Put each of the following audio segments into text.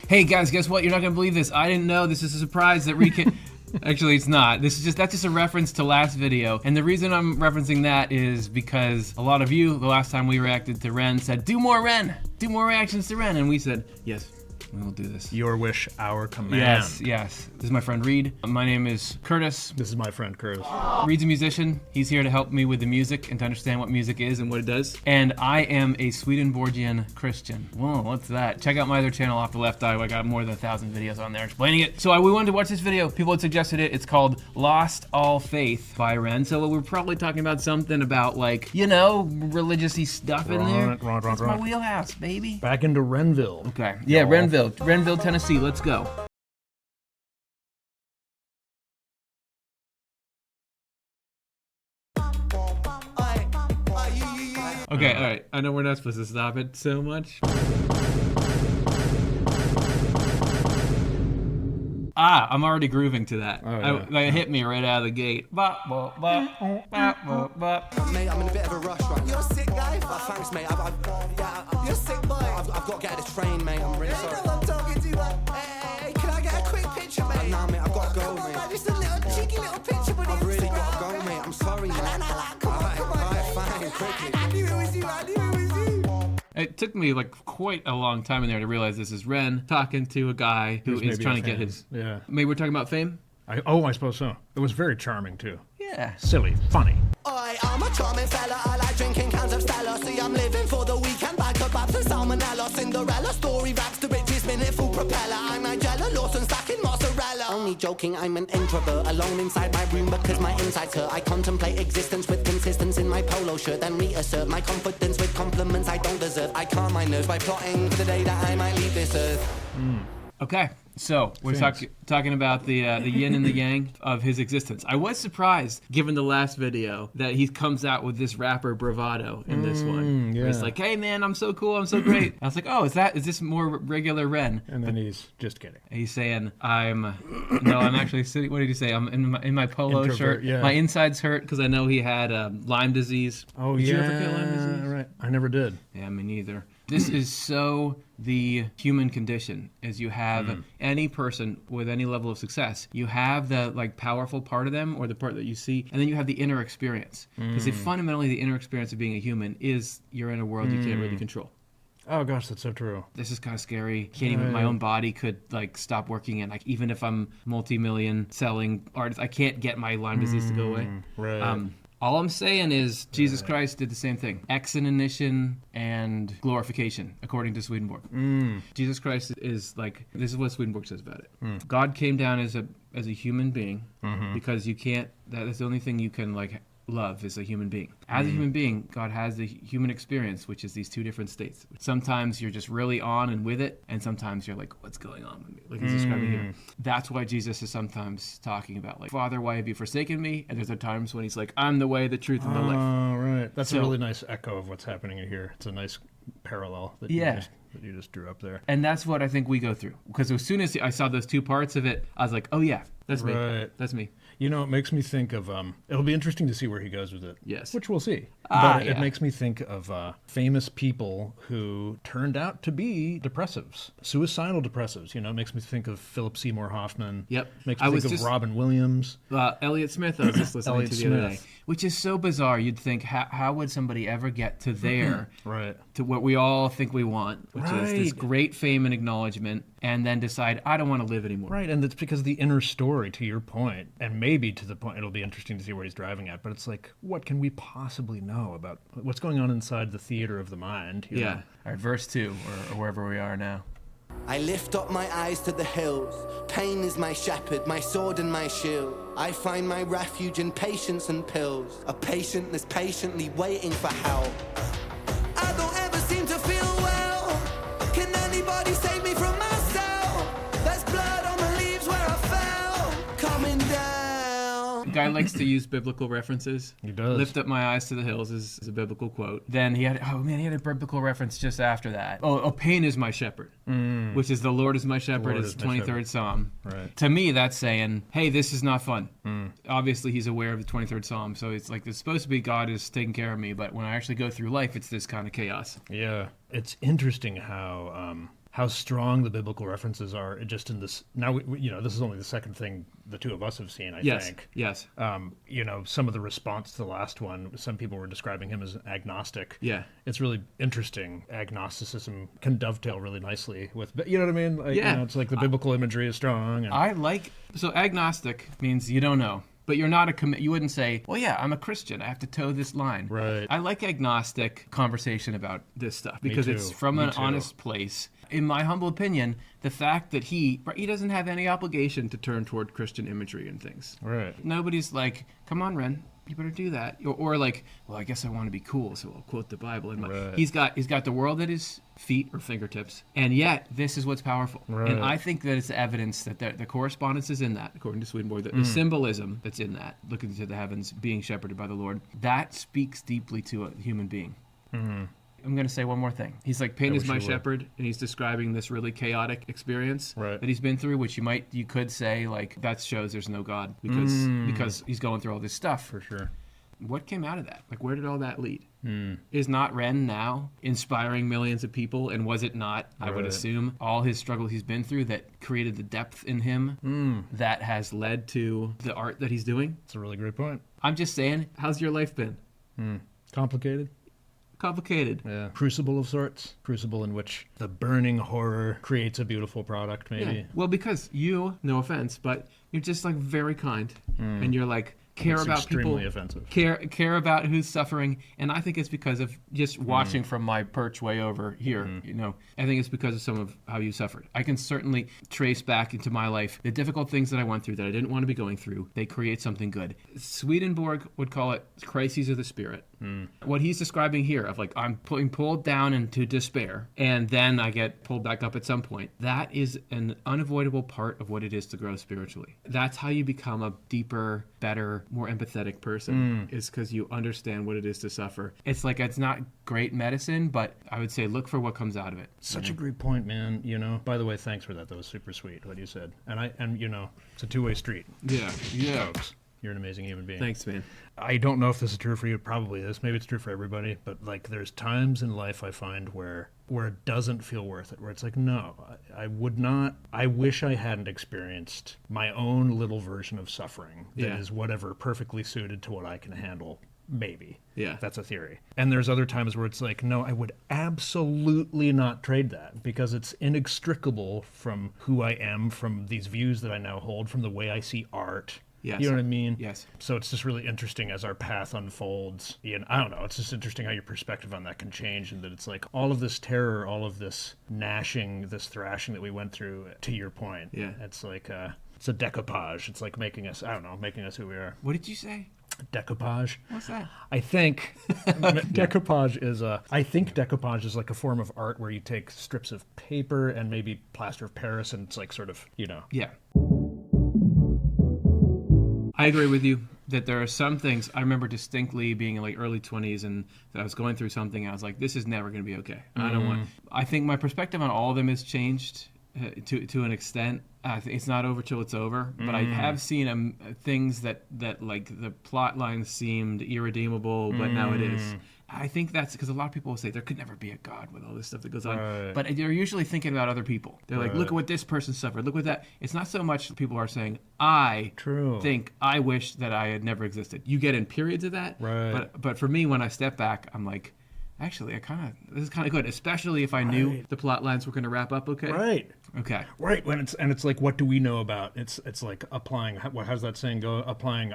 Hey guys, guess what? You're not gonna believe this. I didn't know. This is a surprise that Reade can... Actually, it's not. That's just a reference to last video. And the reason I'm referencing that is because a lot of you, the last time we reacted to Ren, said, do more Ren! Do more reactions to Ren! And we said, yes, we will do this. Your wish, our command. Yes, yes. This is my friend Reade. My name is Curtis. This is my friend Curtis. Reade's a musician. He's here to help me with the music and to understand what music is and what it does. And I am a Swedenborgian Christian. Whoa, what's that? Check out my other channel off the left eye. I got more than 1,000 videos on there explaining it. So we wanted to watch this video. People had suggested it. It's called Lost All Faith by Ren. So we're probably talking about something about, like, you know, religious-y stuff in there. That's my wheelhouse, baby. Back into Renville. Okay. Yeah, Renville, Tennessee. Let's go. Okay, all right. I know we're not supposed to stop it so much. I'm already grooving to that. Oh, yeah. That hit me right out of the gate. Bop, bop, bop, bop, bop, bop. Mate, I'm in a bit of a rush right now. You're a sick guy? Thanks, mate. You're a sick boy. I've got to get out of this train, mate. I'm really sorry. I'm talking to you. Hey, can I get a quick picture, mate? Nah, mate, I've got to go, mate. Just a little cheeky little picture, but I've really got to go, mate. I'm sorry, mate. Come on, fine, quickly. I knew it was you. It took me like quite a long time in there to realize this is Ren talking to a guy who is trying to get his... Yeah. Maybe we're talking about fame? I suppose so. It was very charming, too. Yeah. Silly, funny. I'm a charming fella, I like drinking cans of Stella. See, I'm living for the weekend, back of Babs and Salmonella. Cinderella story raps, the richest minute full propeller. I'm Nigella Lawson, stacking mozzarella. Only joking, I'm an introvert, alone inside my room because my insides hurt. I contemplate existence with consistence in my polo shirt, then reassert my confidence with compliments I don't deserve. I calm my nerves by plotting for the day that I might leave this earth. Okay, so we're talking about the yin and the yang of his existence. I was surprised, given the last video, that he comes out with this rapper bravado in this one. Yeah. Where he's like, hey man, I'm so cool, I'm so great. I was like, oh, is this more regular Ren? And then he's just kidding. He's saying, I'm actually sitting, what did he say? I'm in my polo shirt. Yeah. My insides hurt because I know he had Lyme disease. Oh, did yeah. you ever get Lyme disease? Right. I never did. Yeah, me neither. This is so the human condition, is you have any person with any level of success, you have the like powerful part of them or the part that you see, and then you have the inner experience. Because fundamentally the inner experience of being a human is you're in a world you can't really control. Oh gosh, that's so true. This is kind of scary. Can't even, my own body could like stop working, and like even if I'm multi-million selling artist, I can't get my Lyme disease to go away. Right. All I'm saying is Jesus Christ did the same thing. Exonition and glorification, according to Swedenborg. Jesus Christ is like, this is what Swedenborg says about it. God came down as a human being because you can't, that's the only thing you can like love is a human being. As a human being, God has the human experience, which is these two different states. Sometimes you're just really on and with it, and sometimes you're like, what's going on with me? Like he's describing here. That's why Jesus is sometimes talking about like, Father, why have you forsaken me? And there's times when he's like, I'm the way, the truth, and the life. Oh, right. That's a really nice echo of what's happening here. It's a nice parallel that you just drew up there. And that's what I think we go through. Because as soon as I saw those two parts of it, I was like, oh yeah, that's me. Right. That's me. You know, it makes me think of, it'll be interesting to see where he goes with it. Yes. Which we'll see. Yeah. It makes me think of famous people who turned out to be depressives, suicidal depressives. You know, it makes me think of Philip Seymour Hoffman. Yep. Makes me think of Robin Williams. Elliott Smith, I was just listening to the other day. Smith. Which is so bizarre. You'd think, how would somebody ever get to there? Right. To what we all think we want, which is this great fame and acknowledgement, and then decide, I don't want to live anymore. Right, and it's because the inner story, to your point, and maybe to the point, it'll be interesting to see where he's driving at, but it's like, what can we possibly know about what's going on inside the theater of the mind? You know? All right, verse 2, or wherever we are now. I lift up my eyes to the hills. Pain is my shepherd, my sword and my shield. I find my refuge in patience and pills. A patient that's patiently waiting for help. I don't ever seem to feel well. Can anybody save me from myself? There's blood on the leaves where I fell. Coming down. The guy likes to use biblical references. He does. Lift up my eyes to the hills is a biblical quote. Then he had a biblical reference just after that. Oh, pain is my shepherd, which is the Lord is my shepherd. It's the 23rd Psalm. Right. To me, that's saying, hey, this is not fun. Obviously, he's aware of the 23rd Psalm, so it's like it's supposed to be God is taking care of me, but when I actually go through life, it's this kind of chaos. Yeah. It's interesting how how strong the biblical references are just in this. Now, this is only the second thing the two of us have seen, I think. Yes. Some of the response to the last one, some people were describing him as agnostic. Yeah. It's really interesting. Agnosticism can dovetail really nicely with, you know what I mean? Like, it's like the biblical imagery is strong. And So agnostic means you don't know. But you're not you wouldn't say, well, yeah, I'm a Christian. I have to toe this line. Right. I like agnostic conversation about this stuff because it's from an honest place. In my humble opinion, the fact that he doesn't have any obligation to turn toward Christian imagery and things. Right. Nobody's like, come on, Ren, you better do that. Or like, well, I guess I want to be cool, so I'll quote the Bible. And he's got the world at his feet or fingertips, and yet this is what's powerful. Right. And I think that it's evidence that the correspondence is in that, according to Swedenborg, the symbolism that's in that, looking to the heavens, being shepherded by the Lord, that speaks deeply to a human being. Mm-hmm. I'm going to say one more thing. He's like, Pain is my shepherd, and he's describing this really chaotic experience that he's been through, which you could say, like, that shows there's no God because he's going through all this stuff. For sure. What came out of that? Like, where did all that lead? Is not Ren now inspiring millions of people? And was it not, I would assume, all his struggle he's been through that created the depth in him that has led to the art that he's doing? That's a really great point. I'm just saying, how's your life been? Complicated. Yeah. Crucible of sorts. Crucible in which the burning horror creates a beautiful product, maybe. Yeah. Well, because you, no offense, but you're just like very kind. And you're like, care It's about extremely people, offensive. care about who's suffering, and I think it's because of just watching from my perch way over here. I think it's because of some of how you suffered. I can certainly trace back into my life the difficult things that I went through that I didn't want to be going through. They create something good. Swedenborg would call it crises of the spirit. What he's describing here of like I'm being pulled down into despair and then I get pulled back up at some point. That is an unavoidable part of what it is to grow spiritually. That's how you become a deeper, better, more empathetic person is because you understand what it is to suffer. It's like it's not great medicine, but I would say look for what comes out of it. Such a great point, man. By the way, thanks for that. That was super sweet what you said. And it's a two-way street. Yeah. Folks. You're an amazing human being. Thanks, man. I don't know if this is true for you. It probably is. Maybe it's true for everybody. But like, there's times in life I find where it doesn't feel worth it. Where it's like, no, I would not. I wish I hadn't experienced my own little version of suffering that is whatever perfectly suited to what I can handle. Maybe. Yeah. That's a theory. And there's other times where it's like, no, I would absolutely not trade that because it's inextricable from who I am, from these views that I now hold, from the way I see art. Yes. You know what I mean? Yes. So it's just really interesting as our path unfolds. And I don't know, it's just interesting how your perspective on that can change and that it's like all of this terror, all of this gnashing, this thrashing that we went through, to your point. Yeah. It's like, it's a decoupage. It's like making us who we are. What did you say? Decoupage. What's that? I think decoupage is like a form of art where you take strips of paper and maybe plaster of Paris and it's like sort of, Yeah. I agree with you that there are some things I remember distinctly being in like early 20s and that I was going through something. I was like, this is never going to be okay. I think my perspective on all of them has changed to an extent. It's not over till it's over, but I have seen things that like the plot line seemed irredeemable, but now it is. I think that's because a lot of people will say there could never be a God with all this stuff that goes on. Right. But they're usually thinking about other people. They're like, look at what this person suffered. Look what that. It's not so much people are saying, I wish that I had never existed. You get in periods of that. Right. But for me, when I step back, I'm like, actually, this is kind of good, especially if I knew the plot lines were going to wrap up okay. Right. Okay. Right. It's like, what do we know about? It's like applying. How's that saying go? Applying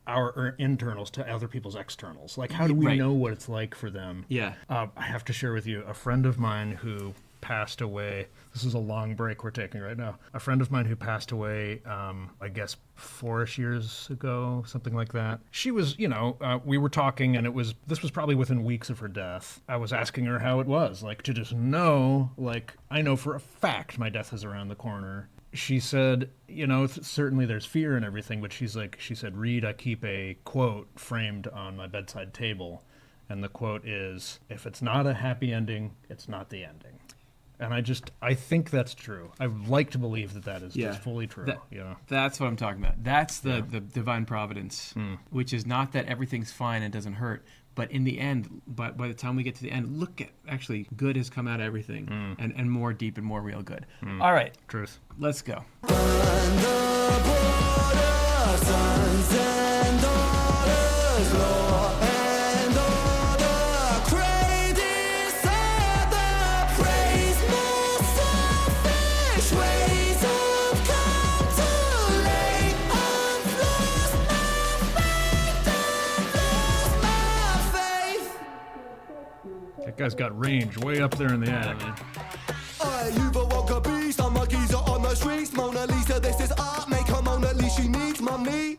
our internals to other people's externals. Like, how do we know what it's like for them? Yeah. I have to share with you a friend of mine who passed away. This is a long break we're taking right now. A friend of mine who passed away, I guess 4-ish years ago, something like that. She was, we were talking and this was probably within weeks of her death. I was asking her how it was, like to just know, like I know for a fact my death is around the corner. She said, certainly there's fear and everything, but she said, Reade, I keep a quote framed on my bedside table. And the quote is, if it's not a happy ending, it's not the ending. And I think that's true. I would like to believe that is just fully true. That's what I'm talking about. That's the divine providence, which is not that everything's fine and doesn't hurt, But in the end, by the time we get to the end, look at, actually, good has come out of everything, and more deep and more real good. All right. Truth. Let's go. Burn the border, sons and daughters, law and order, crave desire, praise more selfish ways have come too late. I've lost my faith. That guy's got range way up there in the attic. You've awoke a beast, I'm a geezer on the streets. Mona Lisa, this is art, make her Mona Lisa, she needs money.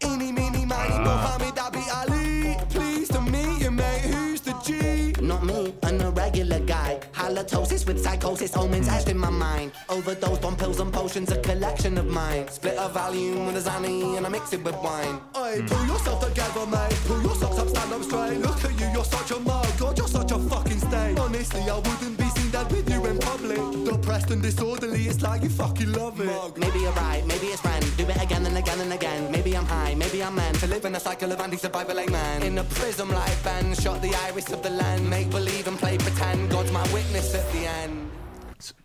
Eeny, meeny, miny, Mohammed, Abi Ali. Pleased to meet you, mate, who's the G? Not me, an irregular guy. Halitosis with psychosis, omens etched in my mind. Overdosed on pills and potions, a collection of mine. Split a Valium with a Zanny and I mix it with wine. Oi, pull yourself together, mate. Pull your socks up, stand up straight. Look at you, you're such a mug. God, you're such a fucking stain. Honestly, I wouldn't be seen dead with you in public. Depressed and disorderly, it's like you fucking love it. Mug. Maybe you're right, maybe it's friend. Do it again and again and again. Maybe I'm high, maybe I'm meant to live in a cycle of anti-survival, amen. In a prism like Ben, shot the iris of the land. Make believe and play pretend. God's my witness at the end.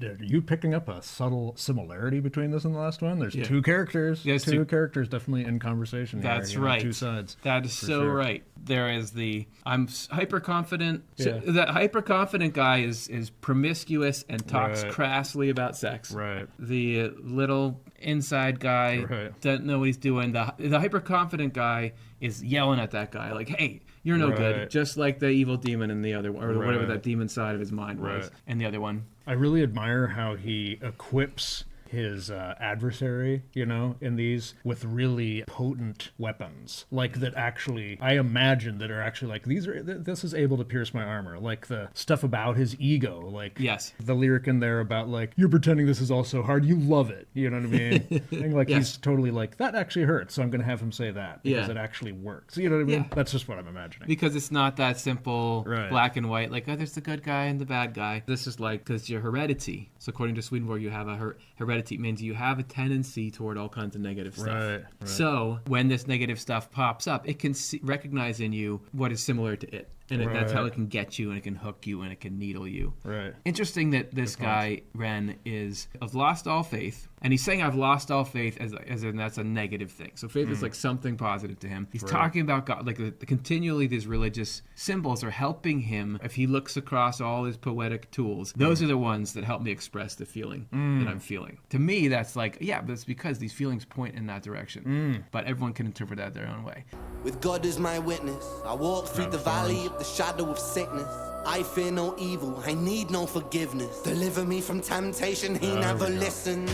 Are you picking up a subtle similarity between this and the last one? There's two characters. Yes, two characters definitely in conversation. That's here, right. Two sides. That is so right. There is the I'm hyper confident. Yeah. That hyper confident guy is promiscuous and talks crassly about sex. Right. The little inside guy doesn't know what he's doing. The hyper confident guy is yelling at that guy like, "Hey, you're no good," just like the evil demon in the other one, or whatever that demon side of his mind was in the other one. I really admire how he equips his adversary, in these with really potent weapons, like that actually, I imagine that are actually like, this is able to pierce my armor, like the stuff about his ego, like the lyric in there about like, you're pretending this is all so hard, you love it, you know what I mean? And like he's totally like, that actually hurts, so I'm going to have him say that because it actually works, you know what I mean? That's just what I'm imagining. Because it's not that simple, black and white, like, oh, there's the good guy and the bad guy. This is like, because your heredity, so according to Swedenborg, you have a heredity, means you have a tendency toward all kinds of negative stuff. Right. So when this negative stuff pops up, it can recognize in you what is similar to it. And that's how it can get you, and it can hook you, and it can needle you. Right. Interesting that this guy, Ren, I've lost all faith. And he's saying I've lost all faith as in that's a negative thing. So faith is like something positive to him. He's talking about God, like continually these religious symbols are helping him. If he looks across all his poetic tools, those are the ones that help me express the feeling that I'm feeling. To me, that's like, but it's because these feelings point in that direction. But everyone can interpret that their own way. With God as my witness, I walk through the valley of the shadow of sickness. I fear no evil, I need no forgiveness. Deliver me from temptation, he never listens.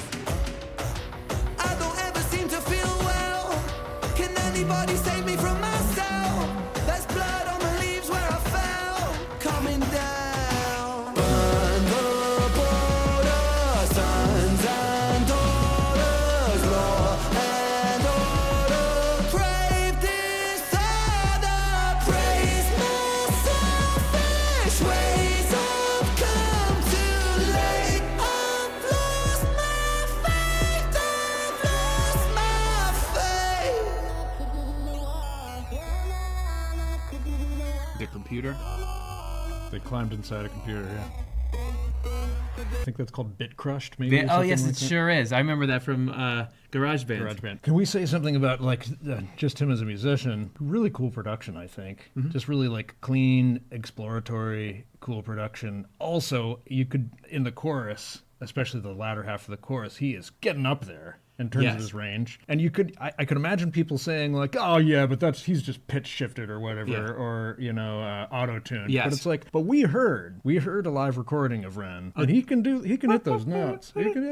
I don't ever seem to feel well. Can anybody save me from myself? There's blood on the leaves where I fell. Coming down. Burn the border, sons and daughters, law and order. Crave disorder, praise more selfish ways have come too late. I've lost my faith, I've lost my faith. The computer? They climbed inside a computer, I think that's called Bit Crushed, maybe. Oh, yes, it sure is. I remember that from GarageBand. Can we say something about like just him as a musician? Really cool production, I think. Just really like clean, exploratory, cool production. Also, you could, in the chorus, especially the latter half of the chorus, he is getting up there in terms of his range. And you could, I could imagine people saying like, oh yeah, but he's just pitch shifted or whatever, or, auto-tuned. But it's like, but we heard a live recording of Ren, and he can hit those notes. He can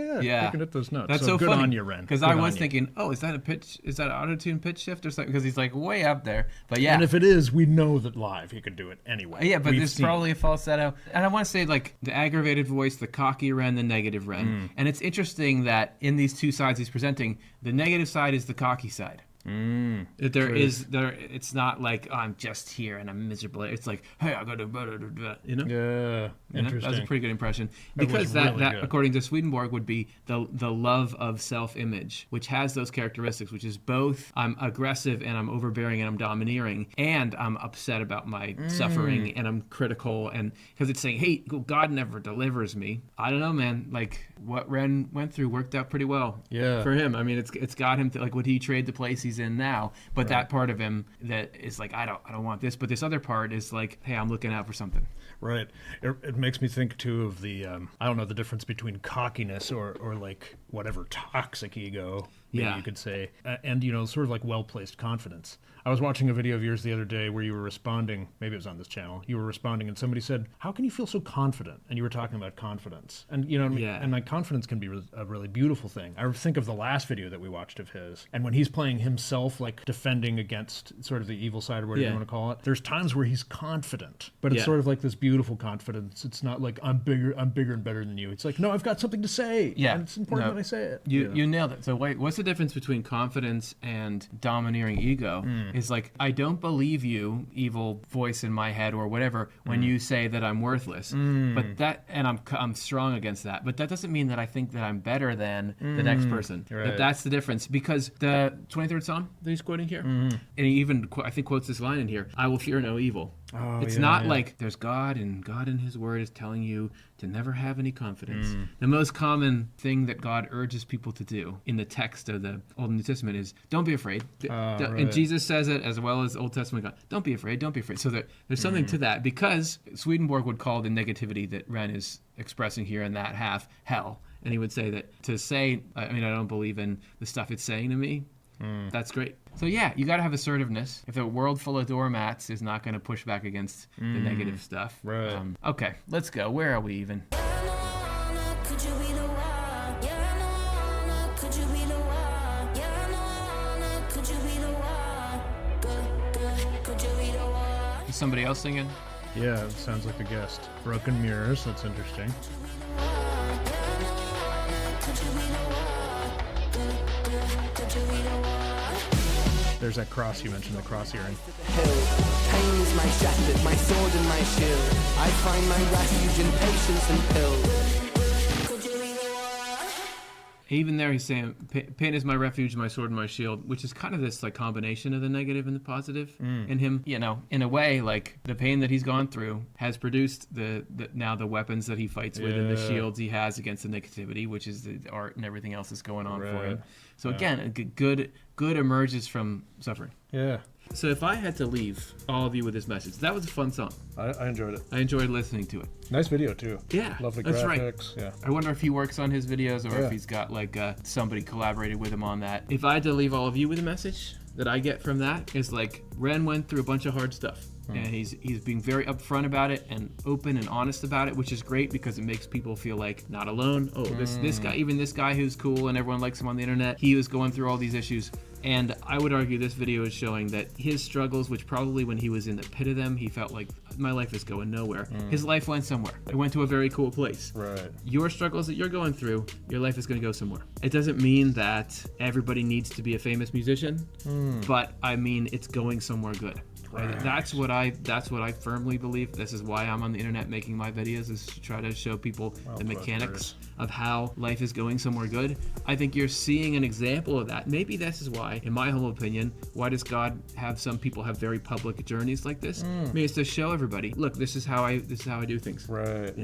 hit those notes. That's so good funny, on you, Ren. Because I was thinking, oh, is that auto-tune pitch shift or something? Because he's like way up there. But yeah. And if it is, we know that live he could do it anyway. Yeah, but there's probably a falsetto. And I want to say like the aggravated voice, the cocky Ren, the negative Ren. And it's interesting that in these two sides he's presenting, the negative side is the cocky side. It's not like, oh, I'm just here and I'm miserable. It's like, hey, I got to, Yeah, You know? interesting. That was a pretty good impression. That Because was that, really that good. according to Swedenborg, would be the love of self-image, which has those characteristics, which is both I'm aggressive and I'm overbearing and I'm domineering and I'm upset about my suffering and I'm critical, and because it's saying, hey, God never delivers me. I don't know, man. Like what Ren went through worked out pretty well for him. I mean, it's got him to, like, would he trade the place he's in now? But that part of him that is like, I don't want this, but this other part is like, hey, I'm looking out for something. Right. It makes me think too of the I don't know, the difference between cockiness or like whatever toxic ego, maybe you could say, and sort of like well-placed confidence. I was watching a video of yours the other day where you were responding, maybe it was on this channel, you were responding and somebody said, how can you feel so confident? And you were talking about confidence. And and like confidence can be a really beautiful thing. I think of the last video that we watched of his, and when he's playing himself, like defending against sort of the evil side or whatever you want to call it, there's times where he's confident, but it's sort of like this beautiful confidence. It's not like I'm bigger and better than you. It's like, no, I've got something to say. Yeah. And it's important that I say it. You nailed it. So wait, what's the difference between confidence and domineering ego? Is like, I don't believe you, evil voice in my head or whatever, when you say that I'm worthless. But that, and I'm strong against that. But that doesn't mean that I think that I'm better than the next person. Right. That's the difference. Because the 23rd Psalm that he's quoting here, and he even, I think, quotes this line in here, I will fear no evil. It's not like there's God, and God in his word is telling you to never have any confidence. The most common thing that God urges people to do in the text of the Old and New Testament is don't be afraid. And Jesus says it as well as Old Testament God. Don't be afraid. Don't be afraid. So there's something to that, because Swedenborg would call the negativity that Ren is expressing here in that half hell. And he would say that to say, I don't believe in the stuff it's saying to me, that's great. So yeah, you got to have assertiveness. If a world full of doormats is not going to push back against the negative stuff. Right. Okay, let's go. Where are we even? Is somebody else singing? Yeah, it sounds like a guest. Broken Mirrors, that's interesting. There's that cross you mentioned, the cross earring. Pain is my shepherd, my sword and my shield. I find my refuge in patience and pills. Even there he's saying, pain is my refuge, my sword, and my shield, which is kind of this like combination of the negative and the positive in him. In a way, like the pain that he's gone through has produced now the weapons that he fights with and the shields he has against the negativity, which is the art and everything else that's going on for him. So again, good emerges from suffering. Yeah. So if I had to leave all of you with this message, that was a fun song. I enjoyed it. I enjoyed listening to it. Nice video too. Yeah, Lovely that's graphics. Right. Yeah. I wonder if he works on his videos or if he's got like somebody collaborated with him on that. If I had to leave all of you with a message that I get from that is like, Ren went through a bunch of hard stuff. And he's being very upfront about it and open and honest about it, which is great because it makes people feel like not alone. Oh, this guy, even this guy who's cool and everyone likes him on the internet, he was going through all these issues. And I would argue this video is showing that his struggles, which probably when he was in the pit of them, he felt like my life is going nowhere. His life went somewhere. It went to a very cool place. Right. Your struggles that you're going through, your life is going to go somewhere. It doesn't mean that everybody needs to be a famous musician, but I mean it's going somewhere good. Right. That's what I firmly believe. This is why I'm on the internet making my videos, is to try to show people the mechanics of how life is going somewhere good. I think you're seeing an example of that. Maybe this is why, in my humble opinion, why does God have some people have very public journeys like this? I mean, it's to show everybody, look, this is how I do things. Right.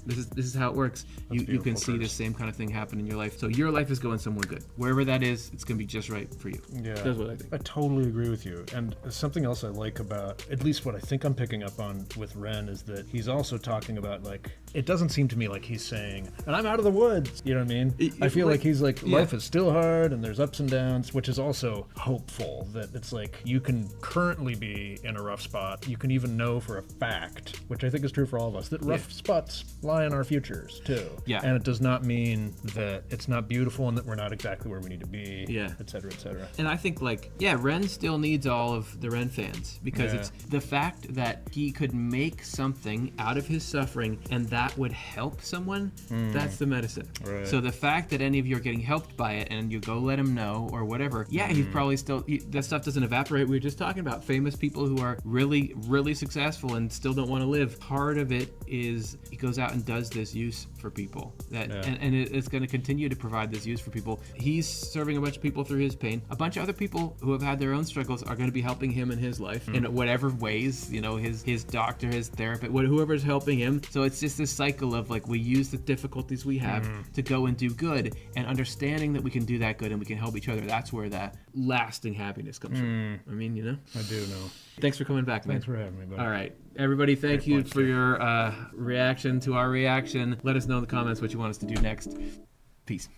This is how it works. You can see the same kind of thing happen in your life. So your life is going somewhere good. Wherever that is, it's going to be just right for you. Yeah. That's what I think. I totally agree with you. And something else I like about, at least what I think I'm picking up on with Ren, is that he's also talking about, like, it doesn't seem to me like he's saying, and I'm out of the woods. You know what I mean? I feel like he's like, life is still hard and there's ups and downs, which is also hopeful that it's like you can currently be in a rough spot. You can even know for a fact, which I think is true for all of us, that rough spots lie in our futures too. Yeah. And it does not mean that it's not beautiful and that we're not exactly where we need to be, et cetera, et cetera. And I think, like, Ren still needs all of the Ren fans because it's the fact that he could make something out of his suffering, and that that would help someone, that's the medicine. Right. So the fact that any of you are getting helped by it and you go let him know or whatever, he's probably still, that stuff doesn't evaporate. We were just talking about famous people who are really, really successful and still don't want to live. Part of it is he goes out and does this use for people and it's going to continue to provide this use for people. He's serving a bunch of people through his pain. A bunch of other people who have had their own struggles are going to be helping him in his life in whatever ways, his doctor, his therapist, whoever's helping him. So it's just this cycle of like, we use the difficulties we have to go and do good, and understanding that we can do that good and we can help each other. That's where that lasting happiness comes from. I mean, I do know. Thanks for coming back, man. Thanks for having me, buddy. All right. Everybody, thank you for your reaction to our reaction. Let us know in the comments what you want us to do next. Peace.